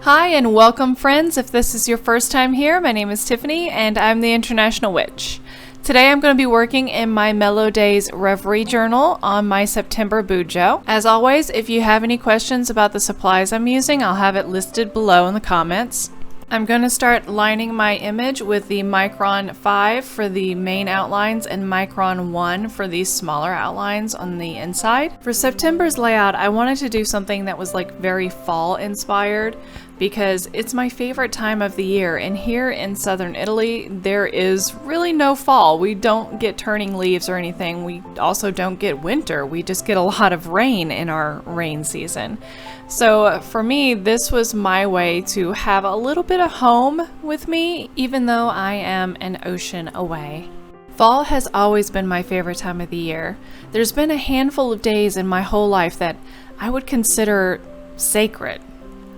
Hi and welcome, friends. If this is your first time here, my name is Tiffany and I'm the International Witch. Today I'm going to be working in my Mellow Days Reverie Journal on my September Bujo. As always, if you have any questions about the supplies I'm using, I'll have it listed below in the comments. I'm going to start lining my image with the Micron 5 for the main outlines and Micron 1 for these smaller outlines on the inside. For September's layout, I wanted to do something that was like very fall inspired because it's my favorite time of the year, and here in southern Italy there is really no fall. We don't get turning leaves or anything. We also don't get winter. We just get a lot of rain in our rain season. So for me, this was my way to have a little bit of home with me, even though I am an ocean away. Fall has always been my favorite time of the year. There's been a handful of days in my whole life that I would consider sacred.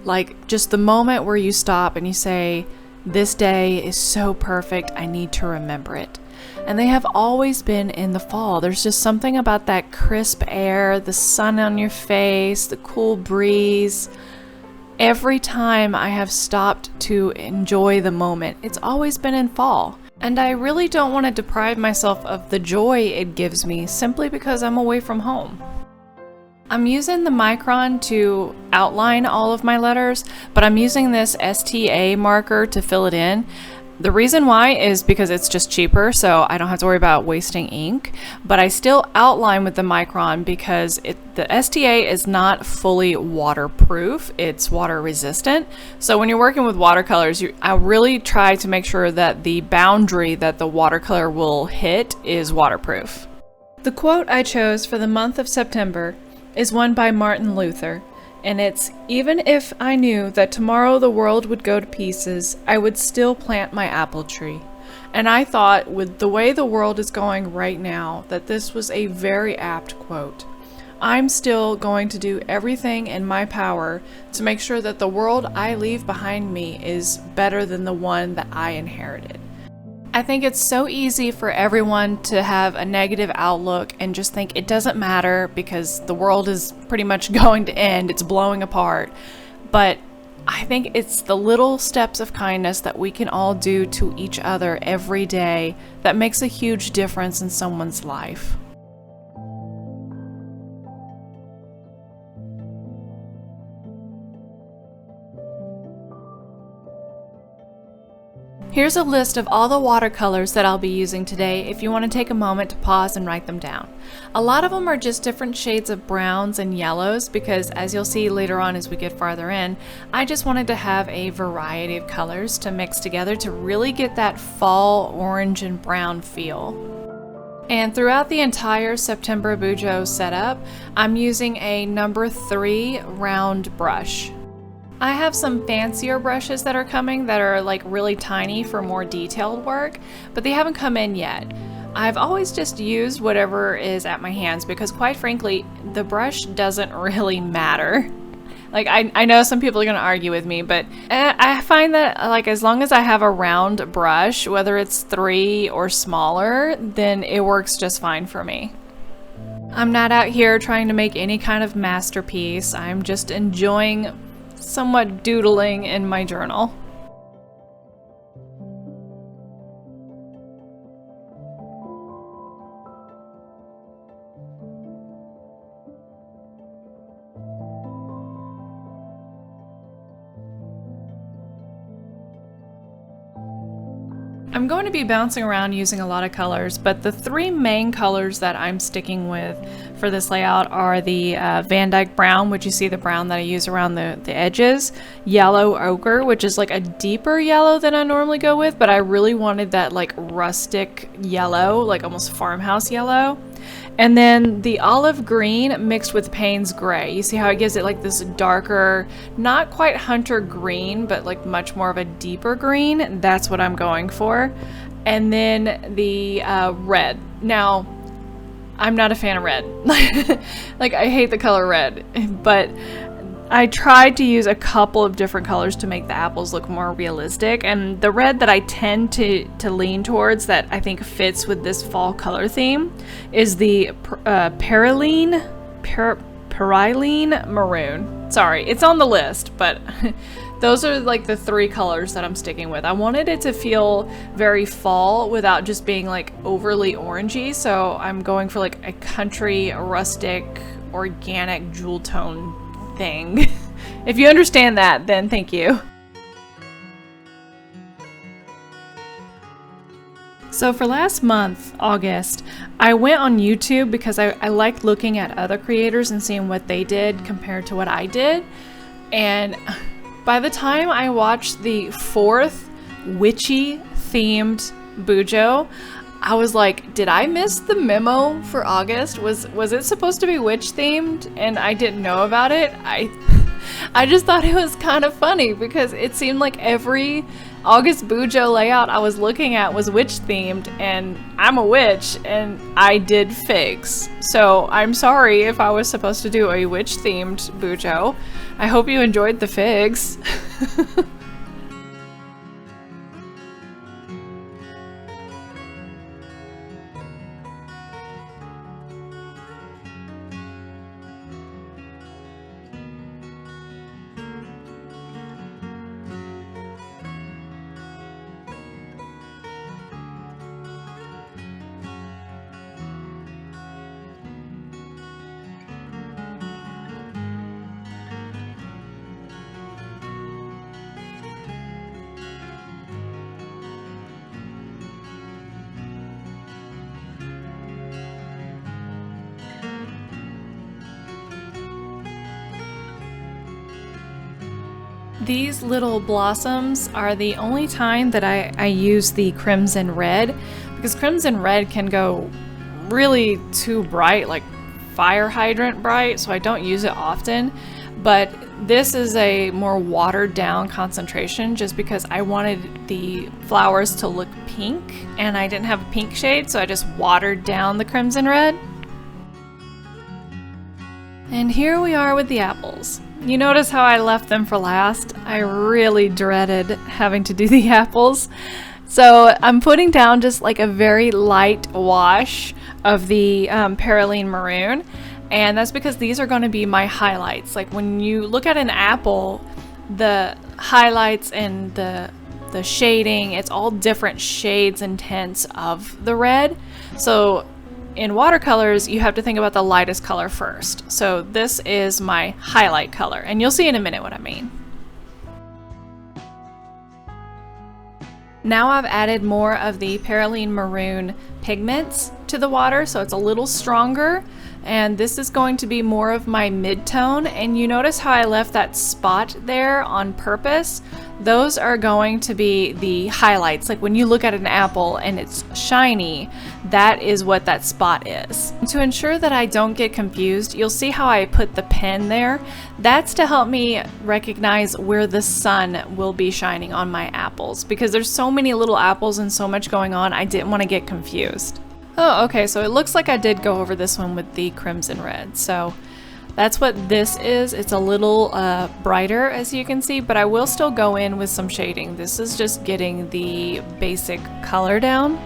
Like just the moment where you stop and you say, this day is so perfect, I need to remember it. And they have always been in the fall. There's just something about that crisp air, the sun on your face, the cool breeze. Every time I have stopped to enjoy the moment, it's always been in fall. And I really don't want to deprive myself of the joy it gives me simply because I'm away from home. I'm using the Micron to outline all of my letters, but I'm using this STA marker to fill it in. The reason why is because it's just cheaper, so I don't have to worry about wasting ink, but I still outline with the Micron because the STA is not fully waterproof, it's water resistant. So when you're working with watercolors, I really try to make sure that the boundary that the watercolor will hit is waterproof. The quote I chose for the month of September is one by Martin Luther, and it's, "Even if I knew that tomorrow the world would go to pieces, I would still plant my apple tree." And I thought, with the way the world is going right now, that this was a very apt quote. I'm still going to do everything in my power to make sure that the world I leave behind me is better than the one that I inherited. I think it's so easy for everyone to have a negative outlook and just think it doesn't matter because the world is pretty much going to end, it's blowing apart. But I think it's the little steps of kindness that we can all do to each other every day that makes a huge difference in someone's life. Here's a list of all the watercolors that I'll be using today if you want to take a moment to pause and write them down. A lot of them are just different shades of browns and yellows because, as you'll see later on as we get farther in, I just wanted to have a variety of colors to mix together to really get that fall orange and brown feel. And throughout the entire September Bujo setup, I'm using a number 3 round brush. I have some fancier brushes that are coming that are like really tiny for more detailed work, but they haven't come in yet. I've always just used whatever is at my hands because, quite frankly, the brush doesn't really matter. Like, I know some people are going to argue with me, but I find that like as long as I have a round brush, whether it's 3 or smaller, then it works just fine for me. I'm not out here trying to make any kind of masterpiece. I'm just enjoying somewhat doodling in my journal. I'm going to be bouncing around using a lot of colors, but the 3 main colors that I'm sticking with for this layout are the Van Dyke Brown, which you see the brown that I use around the edges, Yellow Ochre, which is like a deeper yellow than I normally go with, but I really wanted that like rustic yellow, like almost farmhouse yellow. And then the Olive Green mixed with Payne's Gray. You see how it gives it like this darker, not quite hunter green, but like much more of a deeper green. That's what I'm going for. And then the red. Now, I'm not a fan of red. Like, I hate the color red, but I tried to use a couple of different colors to make the apples look more realistic, and the red that I tend to lean towards that I think fits with this fall color theme is the Perylene Maroon. Sorry, it's on the list, but those are like the three colors that I'm sticking with. I wanted it to feel very fall without just being like overly orangey, so I'm going for like a country, rustic, organic jewel tone thing. If you understand that, then thank you. So for last month, August, I went on YouTube because I liked looking at other creators and seeing what they did compared to what I did. And by the time I watched the 4th witchy themed Bujo, I was like, did I miss the memo for August? Was it supposed to be witch themed and I didn't know about it? I just thought it was kind of funny because it seemed like every August Bujo layout I was looking at was witch themed, and I'm a witch and I did figs. So I'm sorry if I was supposed to do a witch themed Bujo. I hope you enjoyed the figs. These little blossoms are the only time that I use the crimson red, because crimson red can go really too bright, like fire hydrant bright, so I don't use it often. But this is a more watered down concentration just because I wanted the flowers to look pink and I didn't have a pink shade, so I just watered down the crimson red. And here we are with the apples. You notice how I left them for last? I really dreaded having to do the apples. So I'm putting down just like a very light wash of the Perylene Maroon. And that's because these are going to be my highlights. Like when you look at an apple, the highlights and the shading, it's all different shades and tints of the red. So in watercolors, you have to think about the lightest color first. So this is my highlight color, and you'll see in a minute what I mean. Now I've added more of the Perylene Maroon pigments to the water, so it's a little stronger. And this is going to be more of my mid-tone. And you notice how I left that spot there on purpose? Those are going to be the highlights. Like when you look at an apple and it's shiny, that is what that spot is. And to ensure that I don't get confused, you'll see how I put the pen there. That's to help me recognize where the sun will be shining on my apples, because there's so many little apples and so much going on, I didn't want to get confused. Oh, okay, so it looks like I did go over this one with the crimson red. So that's what this is. It's a little brighter, as you can see, but I will still go in with some shading. This is just getting the basic color down.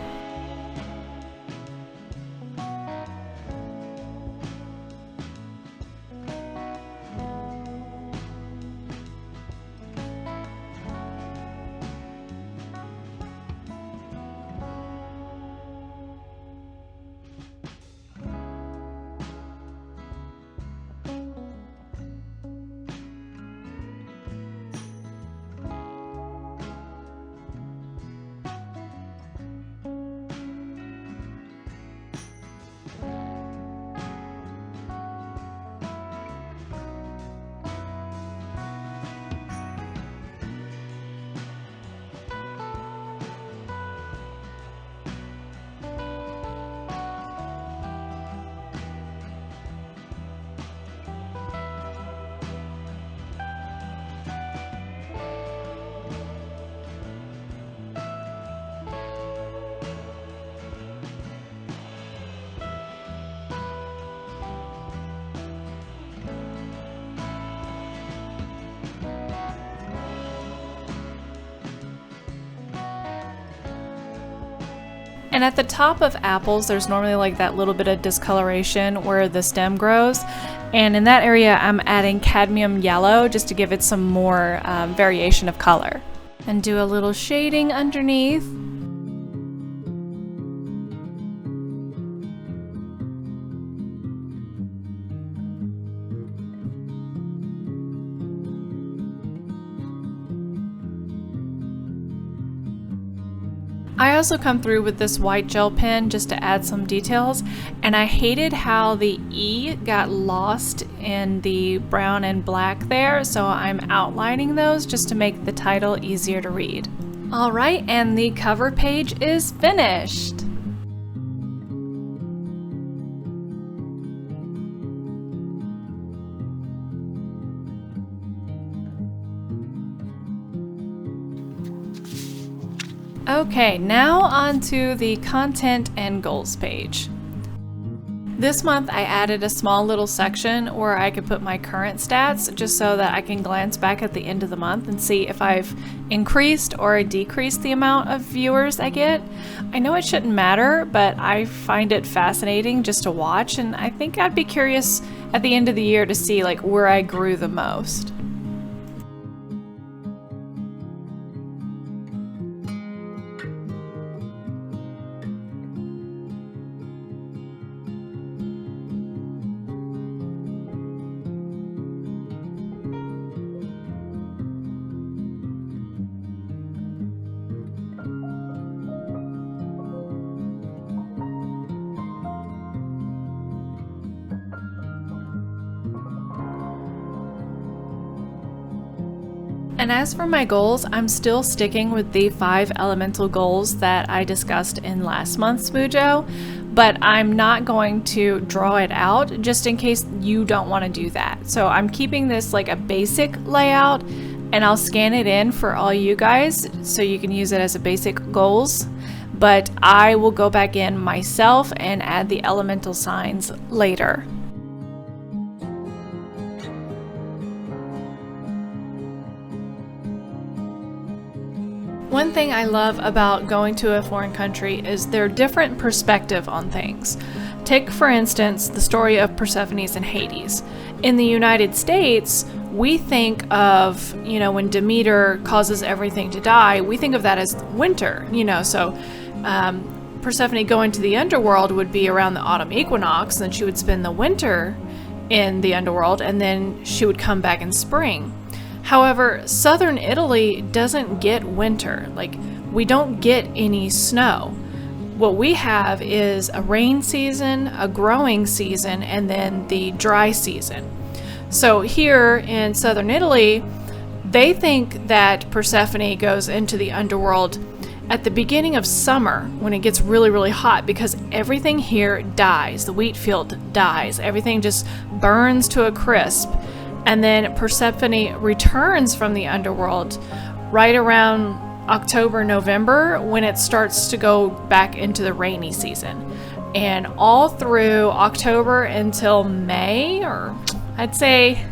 And at the top of apples, there's normally like that little bit of discoloration where the stem grows. And in that area, I'm adding cadmium yellow just to give it some more variation of color. And do a little shading underneath. I also come through with this white gel pen just to add some details, and I hated how the E got lost in the brown and black there, so I'm outlining those just to make the title easier to read. Alright, and the cover page is finished! Okay, now on to the content and goals page. This month I added a small little section where I could put my current stats just so that I can glance back at the end of the month and see if I've increased or decreased the amount of viewers I get. I know it shouldn't matter, but I find it fascinating just to watch, and I think I'd be curious at the end of the year to see like where I grew the most. And as for my goals, I'm still sticking with the 5 elemental goals that I discussed in last month's Bujo, but I'm not going to draw it out just in case you don't want to do that. So I'm keeping this like a basic layout, and I'll scan it in for all you guys so you can use it as a basic goals, but I will go back in myself and add the elemental signs later. One thing I love about going to a foreign country is their different perspective on things. Take, for instance, the story of Persephone's and Hades. In the United States, we think of, when Demeter causes everything to die, we think of that as winter, so Persephone going to the underworld would be around the autumn equinox, and she would spend the winter in the underworld, and then she would come back in spring. However, southern Italy doesn't get winter. We don't get any snow. What we have is a rain season, a growing season, and then the dry season. So here in southern Italy, they think that Persephone goes into the underworld at the beginning of summer when it gets really, really hot, because everything here dies. The wheat field dies. Everything just burns to a crisp. And then Persephone returns from the underworld right around October, November, when it starts to go back into the rainy season. And all through October until May, or I'd say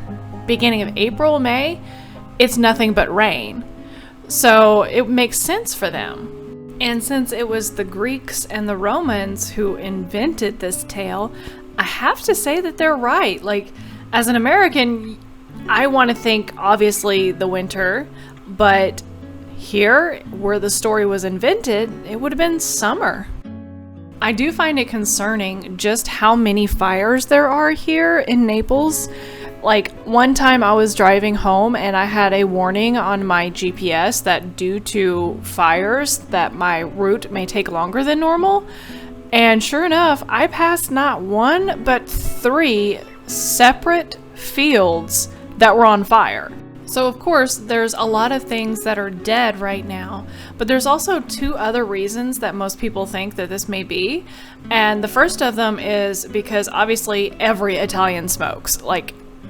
beginning of April, May, it's nothing but rain. So it makes sense for them. And since it was the Greeks and the Romans who invented this tale, I have to say that they're right. As an American, I want to think, obviously, the winter, but here, where the story was invented, it would have been summer. I do find it concerning just how many fires there are here in Naples. One time I was driving home and I had a warning on my GPS that due to fires that my route may take longer than normal. And sure enough, I passed not 1, but 3 separate fields that were on fire. So of course, there's a lot of things that are dead right now, but there's also 2 other reasons that most people think that this may be. And the first of them is because obviously every Italian smokes.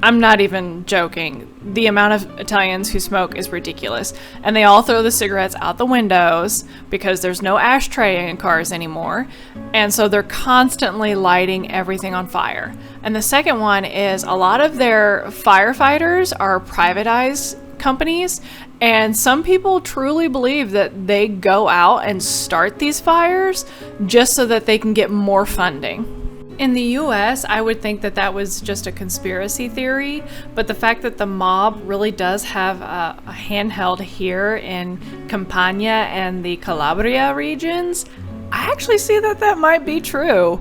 I'm not even joking. The amount of Italians who smoke is ridiculous. And they all throw the cigarettes out the windows because there's no ashtray in cars anymore. And so they're constantly lighting everything on fire. And the second one is a lot of their firefighters are privatized companies. And some people truly believe that they go out and start these fires just so that they can get more funding. In the US, I would think that that was just a conspiracy theory, but the fact that the mob really does have a handheld here in Campania and the Calabria regions, I actually see that that might be true.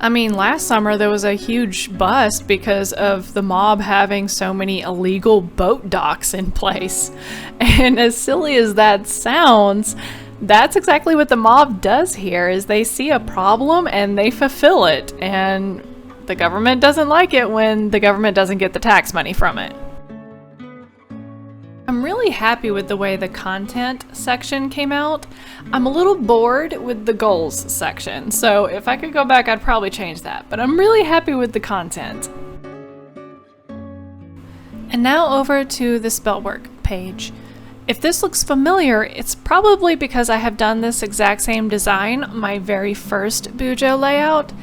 I mean, last summer there was a huge bust because of the mob having so many illegal boat docks in place. And as silly as that sounds, that's exactly what the mob does here, is they see a problem and they fulfill it, and the government doesn't like it when the government doesn't get the tax money from it. I'm really happy with the way the content section came out. I'm a little bored with the goals section, so if I could go back I'd probably change that, but I'm really happy with the content. And now over to the Spellwork page. If this looks familiar, it's probably because I have done this exact same design my very first Bujo layout,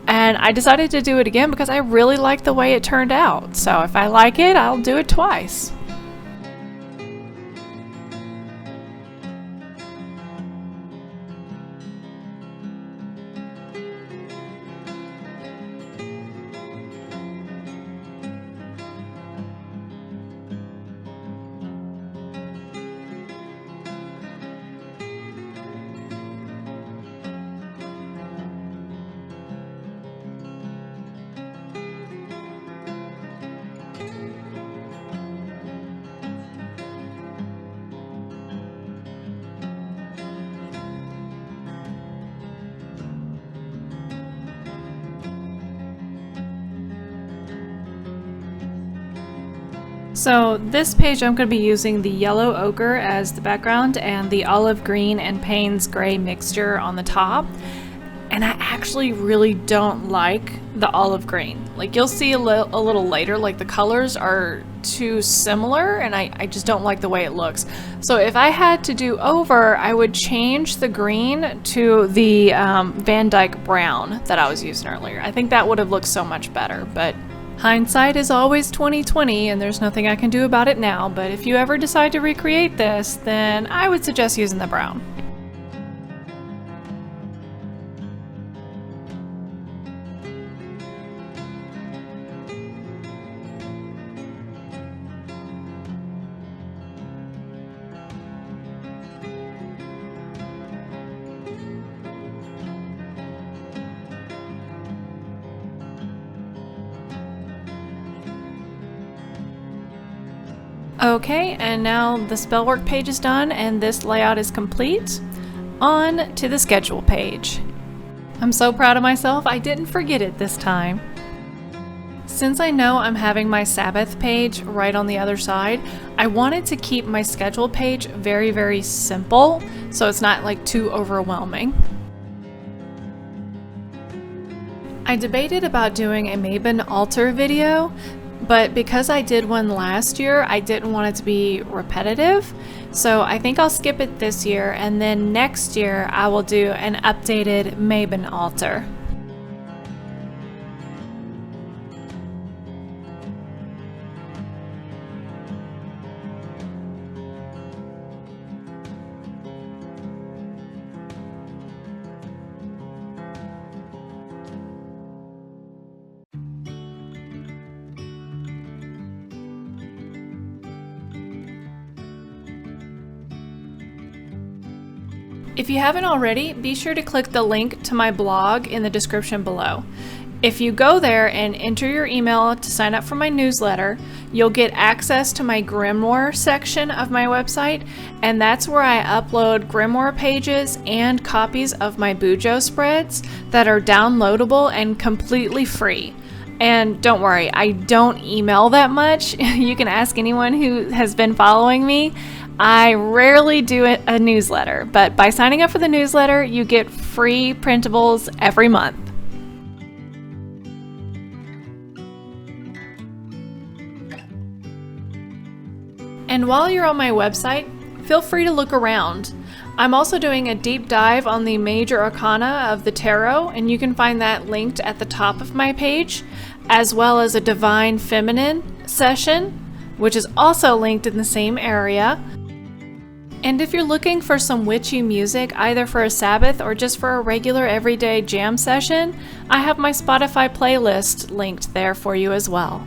and I decided to do it again because I really like the way it turned out. So if I like it, I'll do it twice. So this page I'm going to be using the yellow ochre as the background and the olive green and Payne's gray mixture on the top. And I actually really don't like the olive green. Like, you'll see a little later, like the colors are too similar and I just don't like the way it looks. So if I had to do over, I would change the green to the Van Dyke brown that I was using earlier. I think that would have looked so much better, but hindsight is always 20/20 and there's nothing I can do about it now, but if you ever decide to recreate this, then I would suggest using the brown. Okay, and now the Spellwork page is done and this layout is complete. On to the schedule page. I'm so proud of myself, I didn't forget it this time. Since I know I'm having my Sabbath page right on the other side, I wanted to keep my schedule page very, very simple so it's not like too overwhelming. I debated about doing a Mabon altar video, but because I did one last year, I didn't want it to be repetitive. So I think I'll skip it this year, and then next year I will do an updated Mabon altar. If you haven't already, be sure to click the link to my blog in the description below. If you go there and enter your email to sign up for my newsletter, you'll get access to my Grimoire section of my website, and that's where I upload Grimoire pages and copies of my Bujo spreads that are downloadable and completely free. And don't worry, I don't email that much. You can ask anyone who has been following me. I rarely do a newsletter, but by signing up for the newsletter, you get free printables every month. And while you're on my website, feel free to look around. I'm also doing a deep dive on the major arcana of the tarot, and you can find that linked at the top of my page, as well as a divine feminine session, which is also linked in the same area. And if you're looking for some witchy music, either for a Sabbath or just for a regular everyday jam session, I have my Spotify playlist linked there for you as well.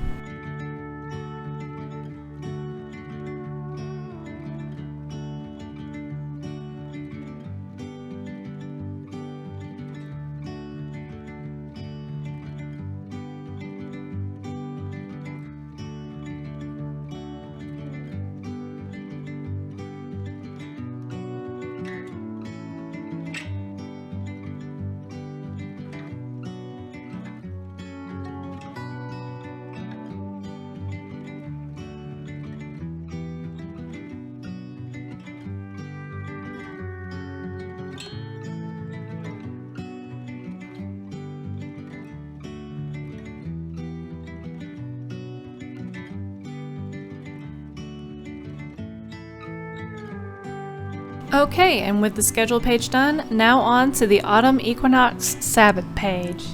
Okay, and with the schedule page done, now on to the Autumn Equinox Sabbath page.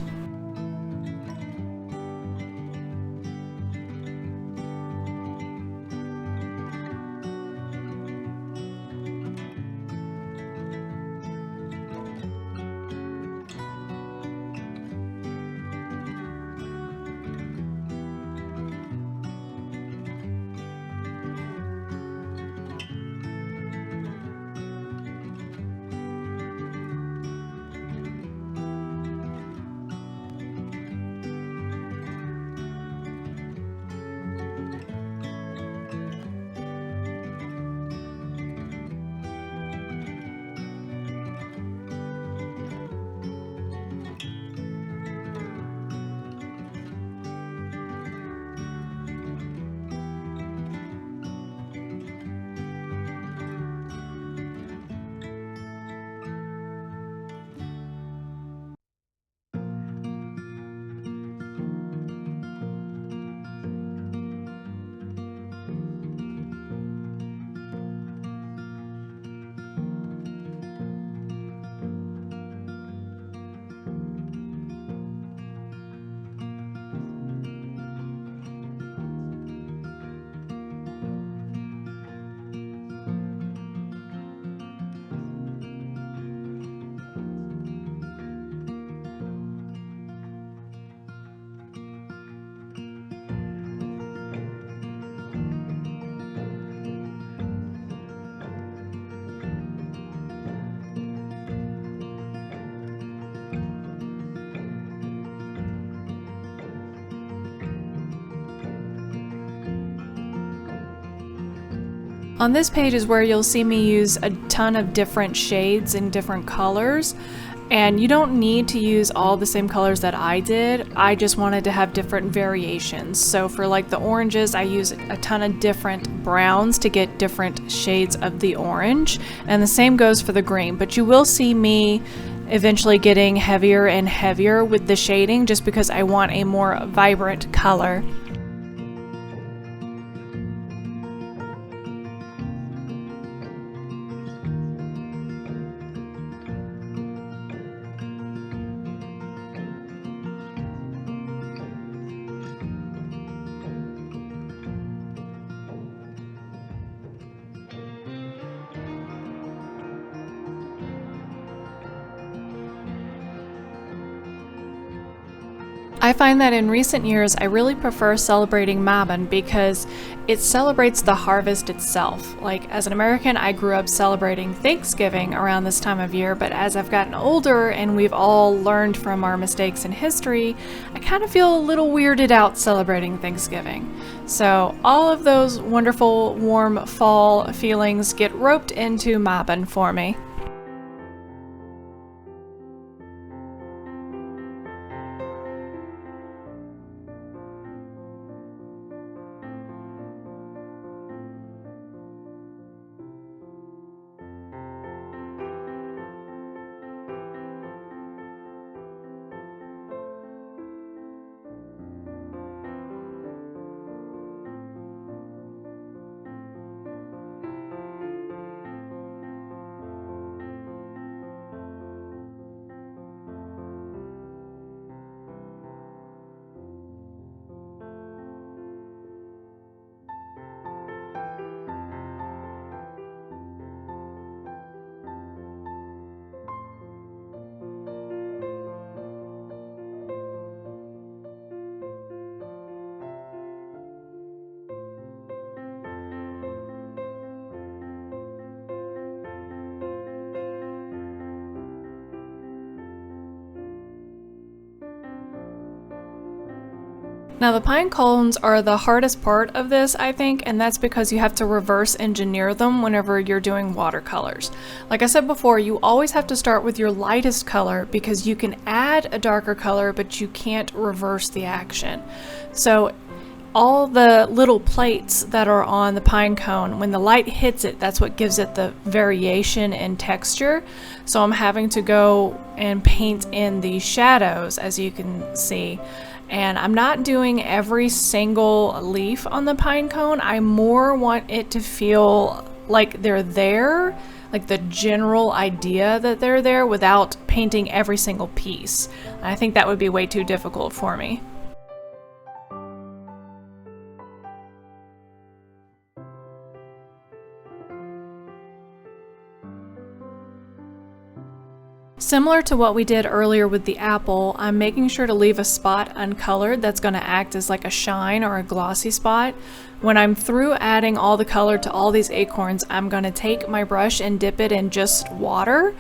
On this page is where you'll see me use a ton of different shades in different colors, and you don't need to use all the same colors that I did. I just wanted to have different variations. So for like the oranges, I use a ton of different browns to get different shades of the orange, and the same goes for the green, but you will see me eventually getting heavier and heavier with the shading just because I want a more vibrant color. I find that in recent years I really prefer celebrating Mabon because it celebrates the harvest itself. Like, as an American, I grew up celebrating Thanksgiving around this time of year, but as I've gotten older and we've all learned from our mistakes in history, I kind of feel a little weirded out celebrating Thanksgiving. So all of those wonderful warm fall feelings get roped into Mabon for me. Now the pine cones are the hardest part of this, I think, and that's because you have to reverse engineer them whenever you're doing watercolors. Like I said before, you always have to start with your lightest color because you can add a darker color, but you can't reverse the action. So all the little plates that are on the pine cone, when the light hits it, that's what gives it the variation in texture. So I'm having to go and paint in the shadows, as you can see. And I'm not doing every single leaf on the pine cone. I more want it to feel like they're there, like the general idea that they're there, without painting every single piece. I think that would be way too difficult for me. Similar to what we did earlier with the apple, I'm making sure to leave a spot uncolored that's going to act as like a shine or a glossy spot. When I'm through adding all the color to all these acorns, I'm going to take my brush and dip it in just water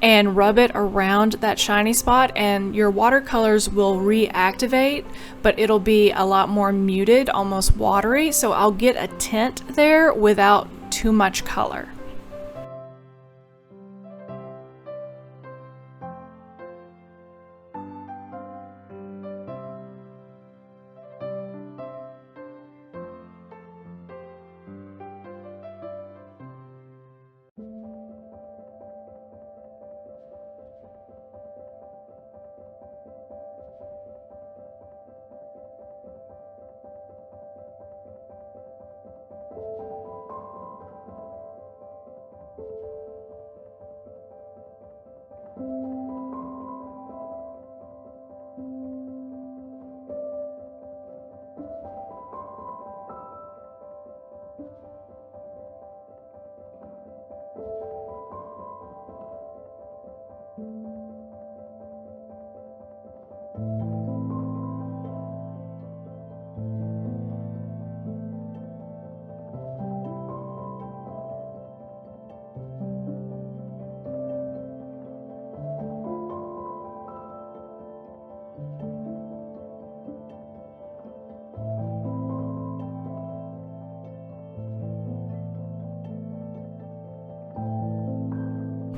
and rub it around that shiny spot, and your watercolors will reactivate, but it'll be a lot more muted, almost watery, so I'll get a tint there without too much color.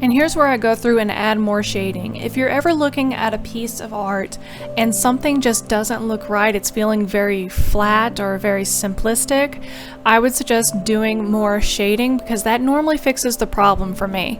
And here's where I go through and add more shading. If you're ever looking at a piece of art and something just doesn't look right, it's feeling very flat or very simplistic, I would suggest doing more shading because that normally fixes the problem for me.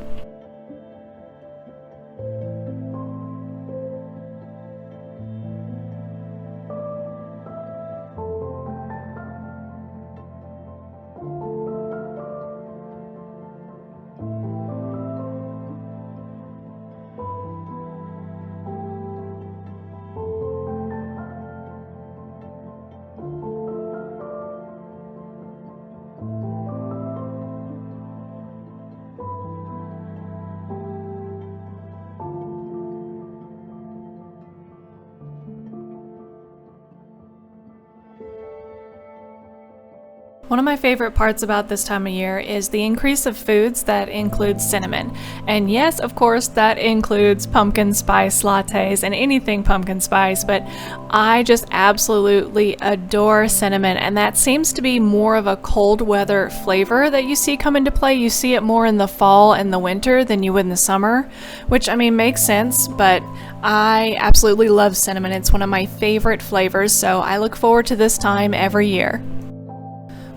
One of my favorite parts about this time of year is the increase of foods that include cinnamon. And yes, of course, that includes pumpkin spice lattes and anything pumpkin spice, but I just absolutely adore cinnamon, and that seems to be more of a cold weather flavor that you see come into play. You see it more in the fall and the winter than you would in the summer, which I mean makes sense, but I absolutely love cinnamon. It's one of my favorite flavors, so I look forward to this time every year.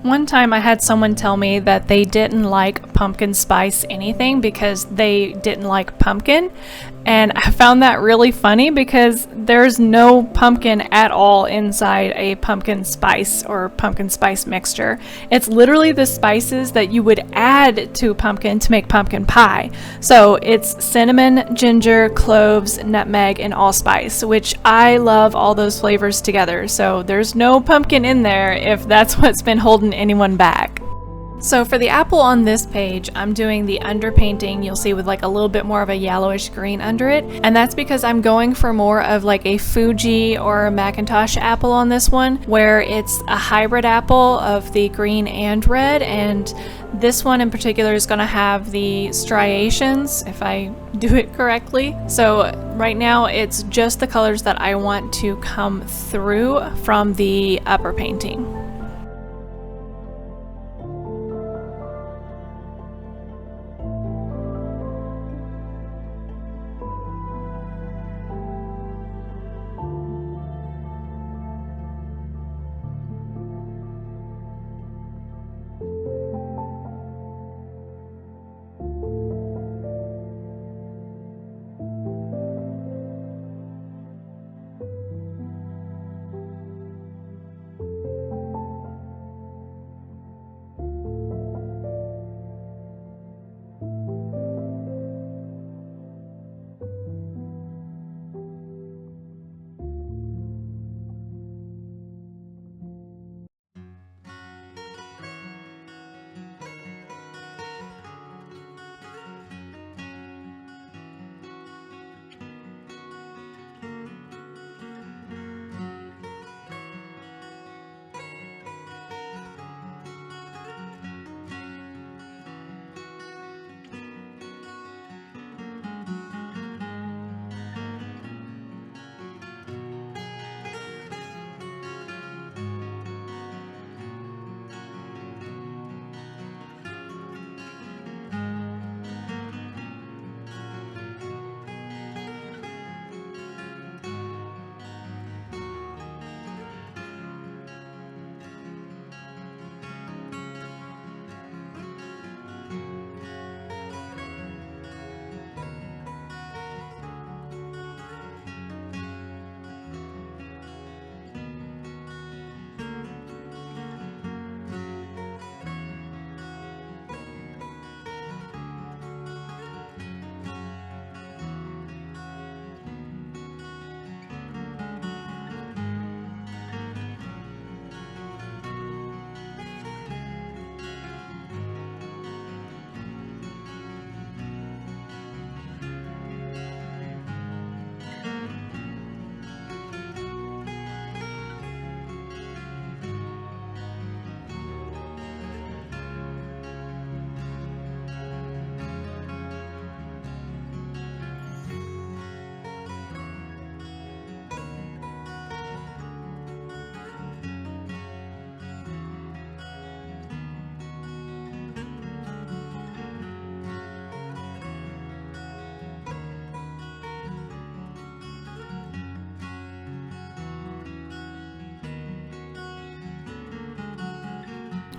One time I had someone tell me that they didn't like pumpkin spice anything because they didn't like pumpkin, and I found that really funny because there's no pumpkin at all inside a pumpkin spice or pumpkin spice mixture. It's literally the spices that you would add to pumpkin to make pumpkin pie. So it's cinnamon, ginger, cloves, nutmeg, and allspice, which I love all those flavors together. So there's no pumpkin in there if that's what's been holding anyone back. So for the apple on this page, I'm doing the underpainting, you'll see, with like a little bit more of a yellowish green under it. And that's because I'm going for more of like a Fuji or a Macintosh apple on this one, where it's a hybrid apple of the green and red. And this one in particular is going to have the striations, if I do it correctly. So right now it's just the colors that I want to come through from the upper painting.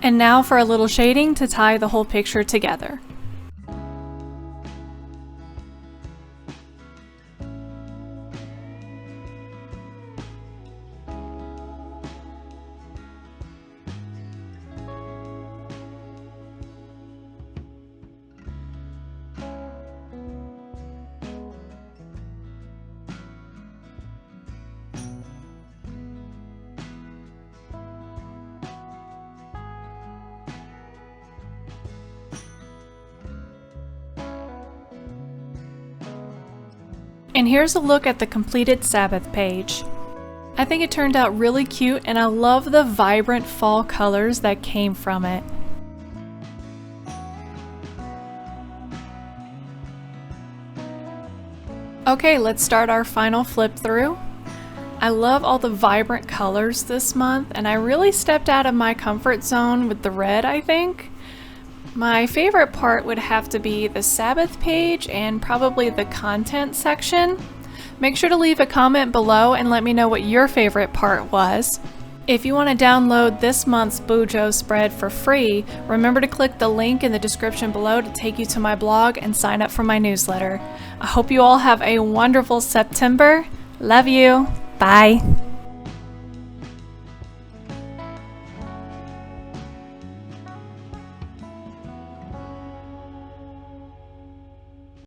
And now for a little shading to tie the whole picture together. And here's a look at the completed Sabbath page. I think it turned out really cute, and I love the vibrant fall colors that came from it. Okay, let's start our final flip through. I love all the vibrant colors this month, and I really stepped out of my comfort zone with the red, I think. My favorite part would have to be the Sabbath page and probably the content section. Make sure to leave a comment below and let me know what your favorite part was. If you want to download this month's Bujo spread for free, remember to click the link in the description below to take you to my blog and sign up for my newsletter. I hope you all have a wonderful September. Love you. Bye.